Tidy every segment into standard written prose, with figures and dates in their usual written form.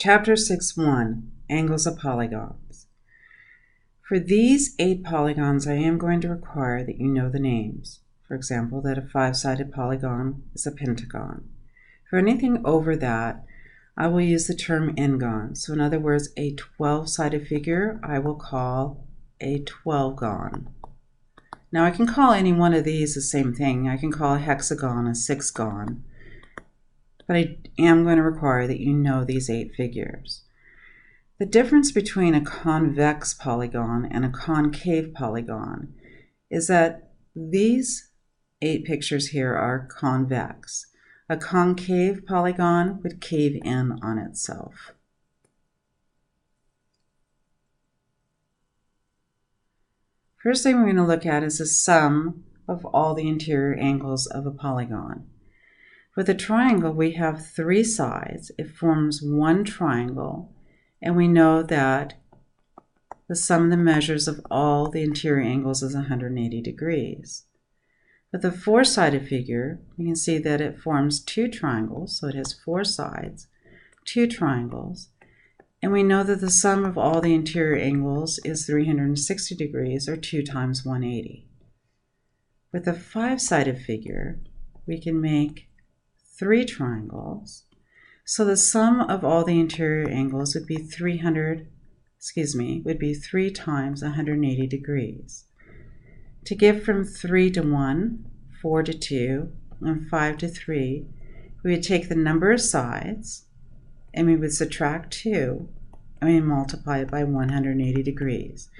Chapter 6.1 Angles of Polygons. For these 8 polygons, I am going to require that you know the names. For example, that a 5-sided polygon is a pentagon. For anything over that, I will use the term n-gon. So in other words, a 12-sided figure I will call a 12-gon. Now I can call any one of these the same thing. I can call a hexagon a 6-gon. But I am going to require that you know these 8 figures. The difference between a convex polygon and a concave polygon is that these 8 pictures here are convex. A concave polygon would cave in on itself. First thing we're going to look at is the sum of all the interior angles of a polygon. With a triangle, we have 3 sides. It forms one triangle, and we know that the sum of the measures of all the interior angles is 180 degrees. With a 4-sided figure, you can see that it forms 2 triangles, so it has 4 sides, 2 triangles, and we know that the sum of all the interior angles is 360 degrees, or 2 times 180. With a 5-sided figure, we can make 3 triangles, so the sum of all the interior angles would be 3 times 180 degrees. To get from 3 to 1, 4 to 2, and 5 to 3, we would take the number of sides, and we would subtract 2, and we multiply it by 180 degrees.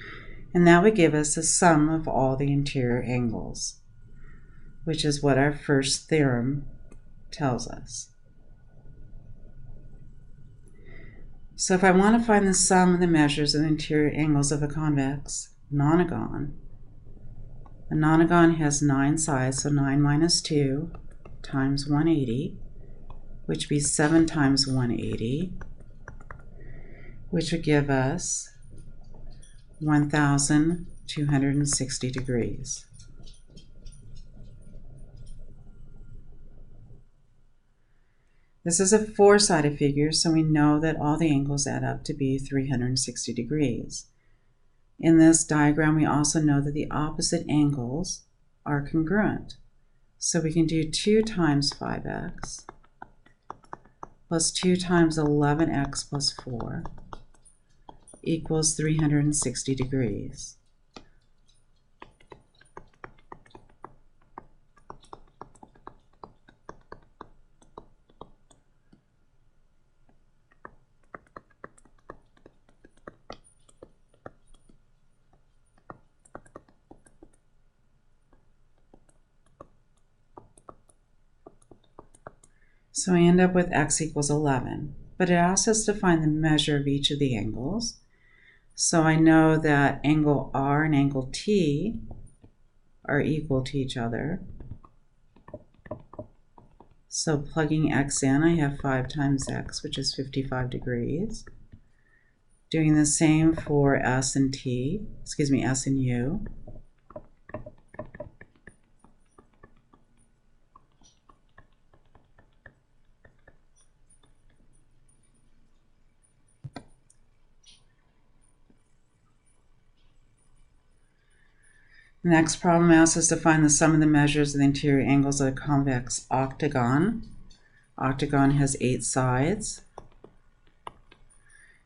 And that would give us the sum of all the interior angles, which is what our first theorem tells us. So if I want to find the sum of the measures of the interior angles of a convex nonagon, a nonagon has 9 sides, so 9 minus 2 times 180, which would be 7 times 180, which would give us 1,260 degrees. This is a 4-sided figure, so we know that all the angles add up to be 360 degrees. In this diagram, we also know that the opposite angles are congruent. So we can do 2 times 5x plus 2 times 11x plus 4 equals 360 degrees. So I end up with x equals 11, but it asks us to find the measure of each of the angles. So I know that angle R and angle T are equal to each other. So plugging x in, I have 5 times x, which is 55 degrees. Doing the same for S and U. The next problem asks us to find the sum of the measures of the interior angles of a convex octagon. Octagon has 8 sides.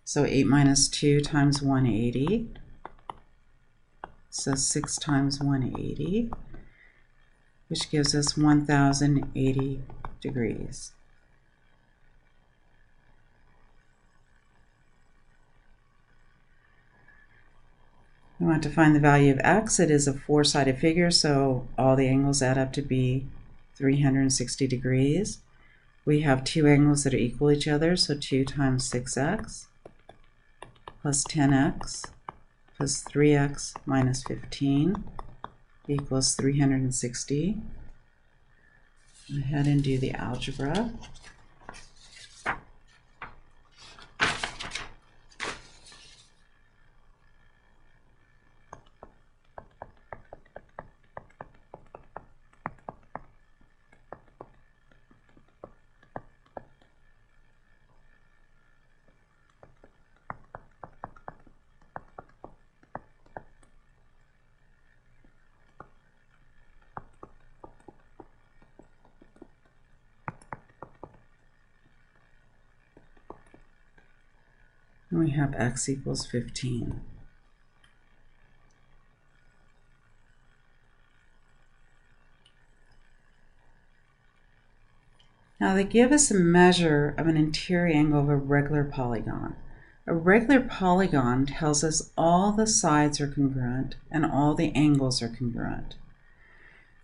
So 8 minus 2 times 180. So 6 times 180, which gives us 1,080 degrees. We want to find the value of x. It is a 4-sided figure, so all the angles add up to be 360 degrees. We have 2 angles that are equal to each other, so 2 times 6x plus 10x plus 3x minus 15 equals 360. Go ahead and do the algebra. And we have x equals 15. Now they give us a measure of an interior angle of a regular polygon. A regular polygon tells us all the sides are congruent and all the angles are congruent.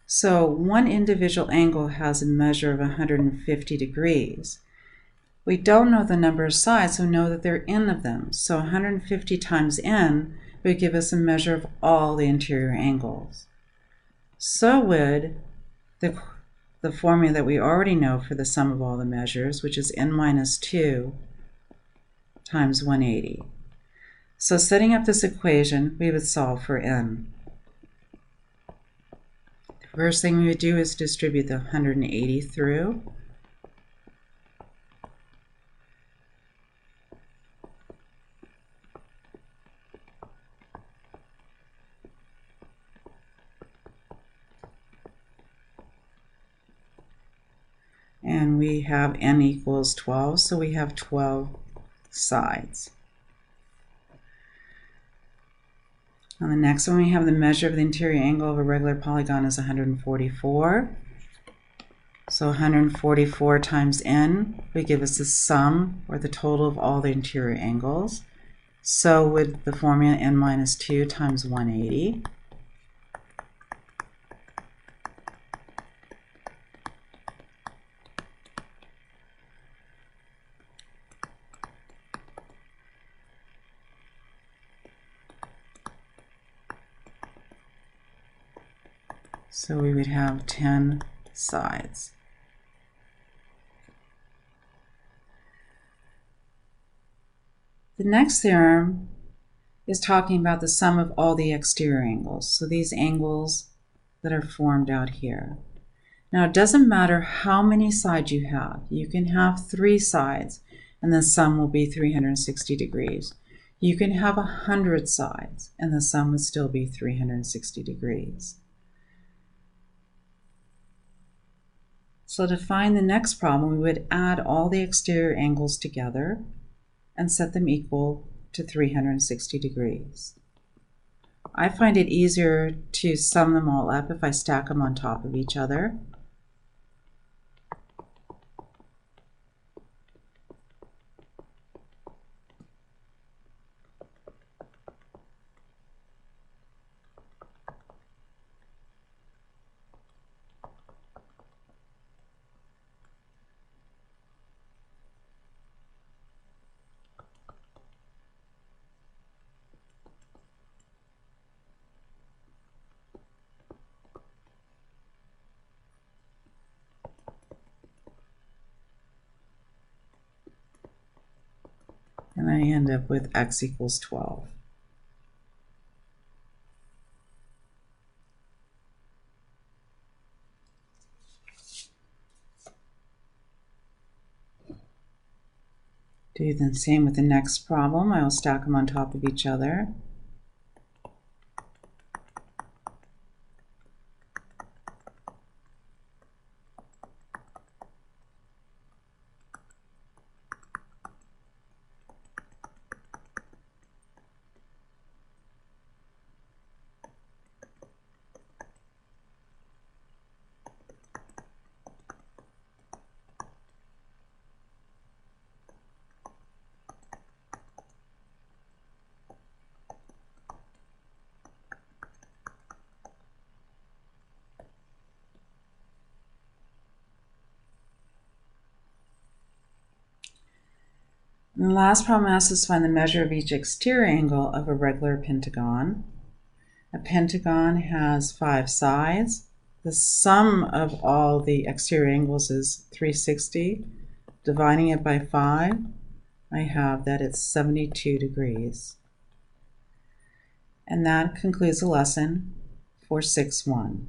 So one individual angle has a measure of 150 degrees. We don't know the number of sides, so we know that there are n of them. So 150 times n would give us a measure of all the interior angles. So would the formula that we already know for the sum of all the measures, which is n minus 2 times 180. So setting up this equation, we would solve for n. The first thing we would do is distribute the 180 through. And we have n equals 12, so we have 12 sides. On the next one, we have the measure of the interior angle of a regular polygon is 144. So 144 times n would give us the sum, or the total of all the interior angles. So would the formula n minus 2 times 180. So we would have 10 sides. The next theorem is talking about the sum of all the exterior angles. So these angles that are formed out here. Now it doesn't matter how many sides you have. You can have 3 sides and the sum will be 360 degrees. You can have 100 sides and the sum would still be 360 degrees. So to find the next problem, we would add all the exterior angles together and set them equal to 360 degrees. I find it easier to sum them all up if I stack them on top of each other. And I end up with x equals 12. Do the same with the next problem. I will stack them on top of each other. And the last problem asks us to find the measure of each exterior angle of a regular pentagon. A pentagon has 5 sides. The sum of all the exterior angles is 360. Dividing it by 5, I have that it's 72 degrees. And that concludes the lesson for 6-1.